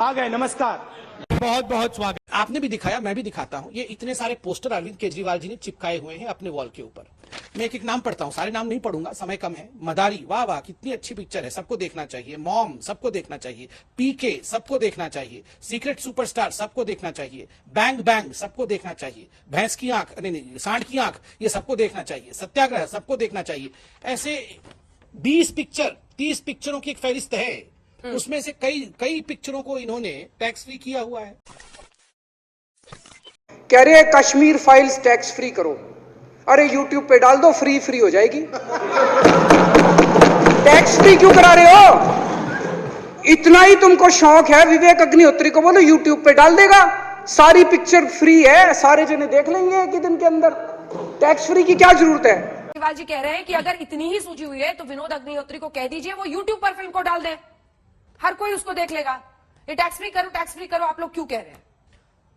आ गए, नमस्कार। बहुत बहुत स्वागत। आपने भी दिखाया, मैं भी दिखाता हूं। ये इतने सारे पोस्टर अरविंद केजरीवाल जी ने चिपकाए हुए हैं अपने वॉल के ऊपर। मैं एक एक नाम पढ़ता हूं, सारे नाम नहीं पढ़ूंगा, समय कम है। मदारी, वाह वाह कितनी अच्छी पिक्चर है, सबको देखना चाहिए। मॉम, सबको देखना चाहिए। पीके, सबको देखना चाहिए। सीक्रेट सुपरस्टार, सबको देखना चाहिए। बैंग बैंग, सबको देखना चाहिए। भैंस की आंख, नहीं, सांड की आंख, ये सबको देखना चाहिए। सत्याग्रह, सबको देखना चाहिए। ऐसे 20 पिक्चर, 30 पिक्चरों की एक फहरिस्त है। उसमें से कई पिक्चरों को इन्होंने टैक्स फ्री किया हुआ है। कह रहे हैं कश्मीर फाइल्स टैक्स फ्री करो। अरे यूट्यूब पे डाल दो, फ्री हो जाएगी। टैक्स फ्री क्यों करा रहे हो? इतना ही तुमको शौक है, विवेक अग्निहोत्री को बोलो यूट्यूब पे डाल देगा, सारी पिक्चर फ्री है, सारे जने देख लेंगे एक ही दिन के अंदर। टैक्स फ्री की क्या जरूरत है? केजरीवाल जी कह रहे हैं कि अगर इतनी ही सूझी हुई है तो विनोद अग्निहोत्री को कह दीजिए वो यूट्यूब पर फिल्म को डाल दे, हर कोई उसको देख लेगा। ये टैक्स फ्री करो आप लोग क्यों कह रहे हैं?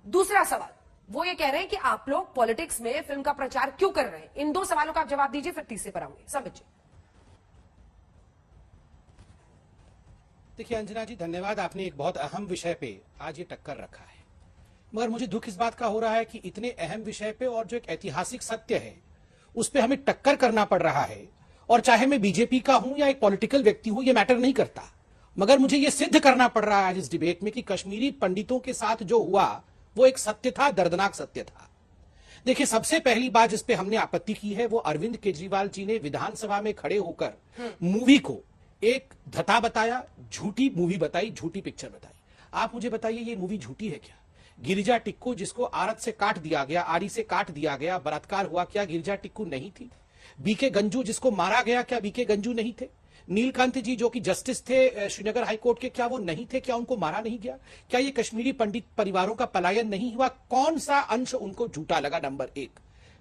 दूसरा सवाल, वो ये कह रहे हैं कि आप लोग पॉलिटिक्स में फिल्म का प्रचार क्यों कर रहे हैं? इन दो सवालों का आप जवाब दीजिए, फिर तीसरे पर आऊंगी। समझिए। देखिए अंजना जी, धन्यवाद। आपने एक बहुत अहम विषय पे आज ये टक्कर रखा है, मगर मुझे दुख इस बात का हो रहा है कि इतने अहम विषय पे और जो एक ऐतिहासिक सत्य है उस पे हमें टक्कर करना पड़ रहा है। और चाहे मैं बीजेपी का हूं या एक पॉलिटिकल व्यक्ति हूं, ये मैटर नहीं करता, मगर मुझे ये सिद्ध करना पड़ रहा है आज इस डिबेट में कि कश्मीरी पंडितों के साथ जो हुआ वो एक सत्य था, दर्दनाक सत्य था। देखिए, सबसे पहली बात जिस पे हमने आपत्ति की है वो अरविंद केजरीवाल जी ने विधानसभा में खड़े होकर मूवी को एक धता बताया, झूठी मूवी बताई, झूठी पिक्चर बताई। आप मुझे बताइए, ये मूवी झूठी है क्या? गिरिजा टिक्कू जिसको आरत से काट दिया गया, आरी से काट दिया गया, बलात्कार हुआ, क्या गिरिजा टिक्कू नहीं थी? बीके गंजू जिसको मारा गया, क्या बीके गंजू नहीं थे? नीलकांत जी जो कि जस्टिस थे श्रीनगर हाईकोर्ट के, क्या वो नहीं थे? क्या उनको मारा नहीं गया? क्या ये कश्मीरी पंडित परिवारों का पलायन नहीं हुआ? कौन सा अंश उनको झूठा लगा? नंबर एक।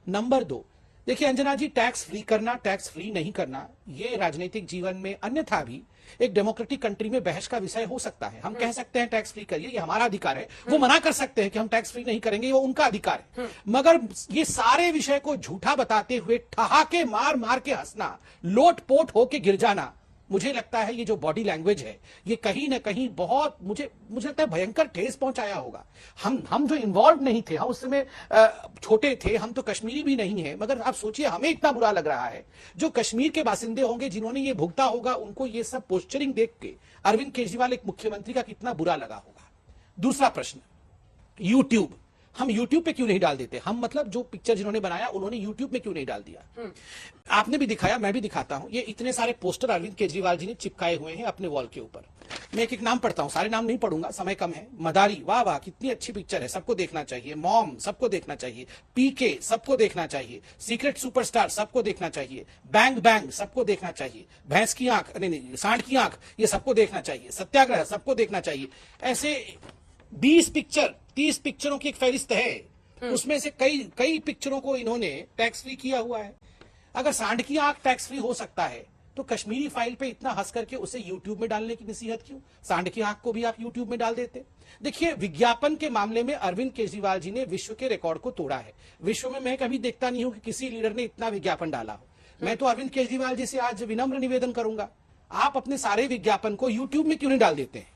नंबर दो, देखिए अंजना जी, टैक्स फ्री करना, टैक्स फ्री नहीं करना, ये राजनीतिक जीवन में अन्यथा भी एक डेमोक्रेटिक कंट्री में बहस का विषय हो सकता है। हम कह सकते हैं टैक्स फ्री करिए, ये हमारा अधिकार है। वो मना कर सकते हैं कि हम टैक्स फ्री नहीं करेंगे, वो उनका अधिकार है। मगर ये सारे विषय को झूठा बताते हुए ठहाके मार मार के हंसना, लोट पोट होके गिर जाना, मुझे लगता है ये जो बॉडी लैंग्वेज है ये कहीं ना कहीं बहुत मुझे लगता है भयंकर ठेस पहुंचाया होगा। हम जो इन्वॉल्व नहीं थे, हम उस समय छोटे थे, हम तो कश्मीरी भी नहीं है, मगर आप सोचिए हमें इतना बुरा लग रहा है। जो कश्मीर के बासिंदे होंगे, जिन्होंने ये भुगता होगा, उनको ये सब पोस्चरिंग देख के अरविंद केजरीवाल एक मुख्यमंत्री का कितना बुरा लगा होगा। दूसरा प्रश्न, यूट्यूब, हम यूट्यूब पे क्यों नहीं डाल देते? हम मतलब जो पिक्चर जिन्होंने बनाया उन्होंने यूट्यूब में क्यों नहीं डाल दिया? आपने भी दिखाया, मैं भी दिखाता हूं। ये इतने सारे पोस्टर अरविंद केजरीवाल जी ने चिपकाए हुए हैं अपने वॉल के ऊपर। मैं एक एक नाम पढ़ता हूं, सारे नाम नहीं पढ़ूंगा, समय कम है। मदारी, वाह वाह कितनी अच्छी पिक्चर है, सबको देखना चाहिए। मॉम, सबको देखना चाहिए। पीके, सबको देखना चाहिए। सीक्रेट सुपरस्टार, सबको देखना चाहिए। बैंग बैंग, सबको देखना चाहिए। भैंस की आंख, नहीं, सांड की आंख, ये सबको देखना चाहिए। सत्याग्रह, सबको देखना चाहिए। ऐसे 20 पिक्चर, 30 पिक्चरों की एक फहरिस्त है। उसमें से कई पिक्चरों को इन्होंने टैक्स फ्री किया हुआ है। अगर सांड की आंख टैक्स फ्री हो सकता है तो कश्मीरी फाइल पे इतना हंस करके उसे यूट्यूब में डालने की नसीहत क्यों? सांड की आंख को भी आप यूट्यूब में डाल देते। देखिए, विज्ञापन के मामले में अरविंद केजरीवाल जी ने विश्व के रिकॉर्ड को तोड़ा है। विश्व में मैं कभी देखता नहीं हूं कि किसी लीडर ने इतना विज्ञापन डाला हो। मैं तो अरविंद केजरीवाल जी से आज विनम्र निवेदन करूंगा, आप अपने सारे विज्ञापन को यूट्यूब में क्यों नहीं डाल देते हैं?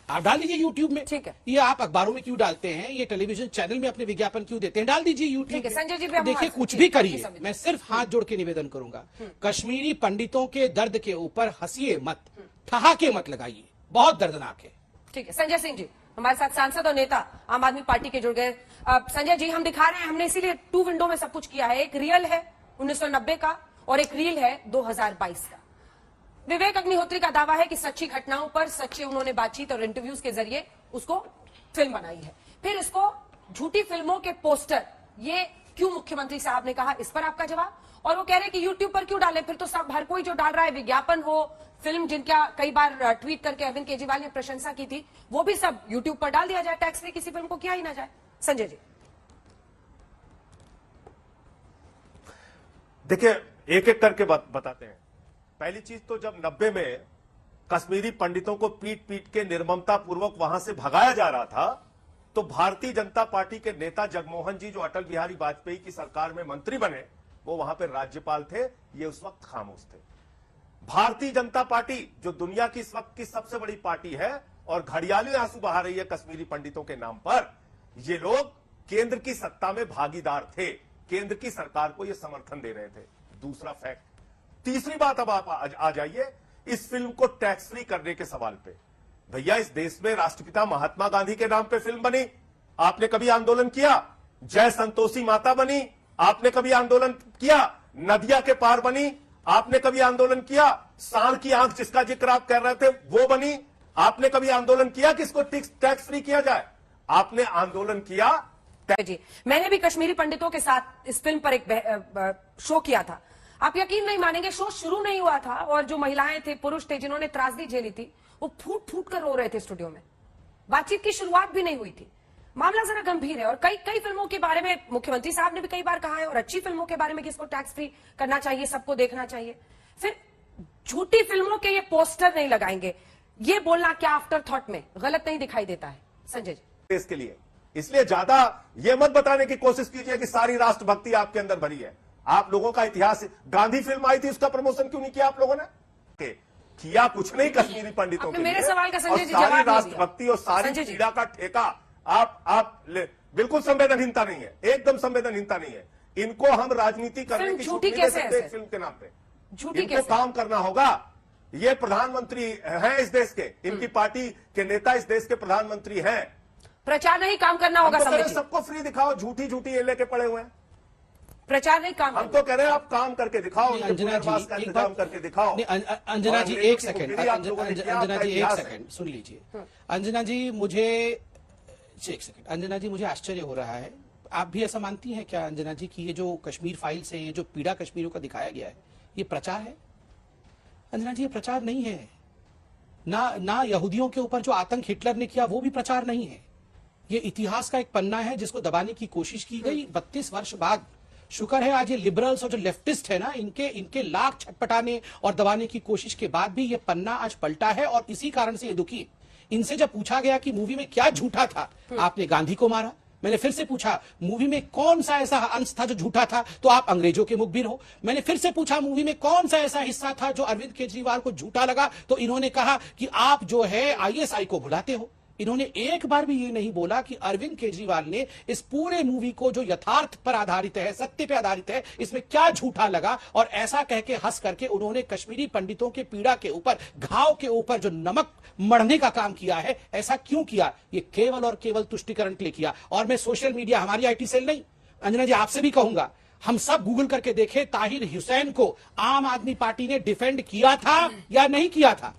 आप डाल दीजिए यूट्यूब में। ठीक है। ये आप अखबारों में क्यों डालते हैं? ये टेलीविजन चैनल में अपने विज्ञापन क्यों देते हैं? डाल दीजिए यूट्यूब पे। संजय जी पे देखिए, कुछ भी करिए, मैं सिर्फ हाथ जोड़ के निवेदन करूंगा, कश्मीरी पंडितों के दर्द के ऊपर हंसिए मत, ठहाके मत लगाइए, बहुत दर्दनाक है। ठीक है। संजय सिंह जी हमारे साथ सांसद और नेता आम आदमी पार्टी के जुड़ गए। संजय जी, हम दिखा रहे हैं, हमने इसीलिए 2 विंडो में सब कुछ किया है। एक रियल है 1990 का और एक रील है 2022 का। विवेक अग्निहोत्री का दावा है कि सच्ची घटनाओं पर सच्चे उन्होंने बातचीत और इंटरव्यूज के जरिए उसको फिल्म बनाई है। फिर इसको झूठी फिल्मों के पोस्टर ये क्यों मुख्यमंत्री साहब ने कहा, इस पर आपका जवाब। और वो कह रहे हैं कि यूट्यूब पर क्यों डाले? फिर तो सब हर कोई जो डाल रहा है, विज्ञापन हो, फिल्म जिनका कई बार ट्वीट करके अरविंद केजरीवाल ने प्रशंसा की थी, वो भी सब यूट्यूब पर डाल दिया जाए। टैक्स फ्री किसी फिल्म को किया ही ना जाए। संजय जी देखिए, एक एक करके बताते हैं। पहली चीज तो जब 90 में कश्मीरी पंडितों को पीट पीट के निर्ममता पूर्वक वहां से भगाया जा रहा था, तो भारतीय जनता पार्टी के नेता जगमोहन जी, जो अटल बिहारी वाजपेयी की सरकार में मंत्री बने, वो वहां पर राज्यपाल थे, ये उस वक्त खामोश थे। भारतीय जनता पार्टी जो दुनिया की इस वक्त की सबसे बड़ी पार्टी है और घड़ियाली आंसू बहा रही है कश्मीरी पंडितों के नाम पर। ये लोग केंद्र की सत्ता में भागीदार थे, केंद्र की सरकार को ये समर्थन दे रहे थे। दूसरा फैक्ट। तीसरी बात, अब आप आ जाइए इस फिल्म को टैक्स फ्री करने के सवाल पे। भैया, इस देश में राष्ट्रपिता महात्मा गांधी के नाम पे फिल्म बनी, आपने कभी आंदोलन किया? जय संतोषी माता बनी, आपने कभी आंदोलन किया? नदिया के पार बनी, आपने कभी आंदोलन किया? सांड की आंख जिसका जिक्र आप कर रहे थे वो बनी, आपने कभी आंदोलन किया कि इसको टैक्स फ्री किया जाए? आपने आंदोलन किया। जी, मैंने भी कश्मीरी पंडितों के साथ इस फिल्म पर एक शो किया था। आप यकीन नहीं मानेंगे, शो शुरू नहीं हुआ था और जो महिलाएं थे, पुरुष थे जिन्होंने त्रासदी झेली थी, वो फूट फूट कर रो रहे थे स्टूडियो में। बातचीत की शुरुआत भी नहीं हुई थी। मामला जरा गंभीर है और कई फिल्मों के बारे में मुख्यमंत्री साहब ने भी कई बार कहा है, और अच्छी फिल्मों के बारे में कि इसको टैक्स फ्री करना चाहिए, सबको देखना चाहिए। फिर झूठी फिल्मों के ये पोस्टर नहीं लगाएंगे, ये बोलना क्या आफ्टर थॉट में गलत नहीं दिखाई देता है? संजय जी, देश के लिए, इसलिए ज्यादा ये मत बताने की कोशिश कीजिए कि सारी राष्ट्रभक्ति आपके अंदर भरी है। आप लोगों का इतिहास, गांधी फिल्म आई थी, उसका प्रमोशन क्यों नहीं किया आप लोगों ने? किया कुछ नहीं कश्मीरी पंडितों के लिए। मेरे सवाल का संजय जी सारी जवाब राष्ट्रभक्ति और सारी पीड़ा का ठेका आप बिल्कुल संवेदनहीनता नहीं है, एकदम संवेदनहीनता नहीं है। इनको हम राजनीति करने की छूट नहीं दे सकते फिल्म के नाम पे। झूठी इनको काम करना होगा। ये प्रधानमंत्री हैं इस देश के, इनकी पार्टी के नेता इस देश के प्रधानमंत्री हैं। प्रचार नहीं काम करना होगा। हम तो सबको फ्री दिखाओ, झूठी ये लेके पड़े हुए हैं। प्रचार नहीं काम, हम तो कह रहे हैं आप काम करके दिखाओ, अंजना जी का इंतजाम करके दिखाओ। अंजना जी एक सेकंड, अंजना जी एक सेकंड सुन लीजिए। अंजना जी मुझे एक सेकंड, अंजना जी मुझे आश्चर्य हो रहा है, आप भी ऐसा मानती हैं क्या अंजना जी कि ये जो कश्मीर फाइल्स है, ये जो पीड़ा कश्मीरियों का दिखाया गया है, ये प्रचार है? अंजना जी ये प्रचार नहीं है। ना यहूदियों के ऊपर जो आतंक हिटलर ने किया वो भी प्रचार नहीं है। ये इतिहास का एक पन्ना है जिसको दबाने की कोशिश की गई 32 वर्ष बाद। शुक्र है आज ये लिबरल्स और जो लेफ्टिस्ट है ना, इनके लाख छटपटाने और दबाने की कोशिश के बाद भी ये पन्ना आज पलटा है और इसी कारण से ये दुखी। इनसे जब पूछा गया कि मूवी में क्या झूठा था, आपने गांधी को मारा। मैंने फिर से पूछा मूवी में कौन सा ऐसा अंश था जो झूठा था, तो आप अंग्रेजों के मुखबिर हो। मैंने फिर से पूछा मूवी में कौन सा ऐसा हिस्सा था जो अरविंद केजरीवाल को झूठा लगा, तो इन्होंने कहा कि आप जो है आईएसआई को भुलाते हो। इन्होंने एक बार भी ये नहीं बोला कि अरविंद केजरीवाल ने इस पूरे मूवी को जो यथार्थ पर आधारित है, सत्य पर आधारित है, इसमें क्या झूठा लगा। और ऐसा कह के हंस करके उन्होंने कश्मीरी पंडितों के पीड़ा के ऊपर, घाव के ऊपर जो नमक मढ़ने का काम किया है, ऐसा क्यों किया? ये केवल और केवल तुष्टिकरण के लिए किया। और मैं सोशल मीडिया, हमारी आईटी सेल नहीं, अंजना जी आपसे भी कहूंगा, हम सब गूगल करके देखें ताहिर हुसैन को आम आदमी पार्टी ने डिफेंड किया था या नहीं किया था।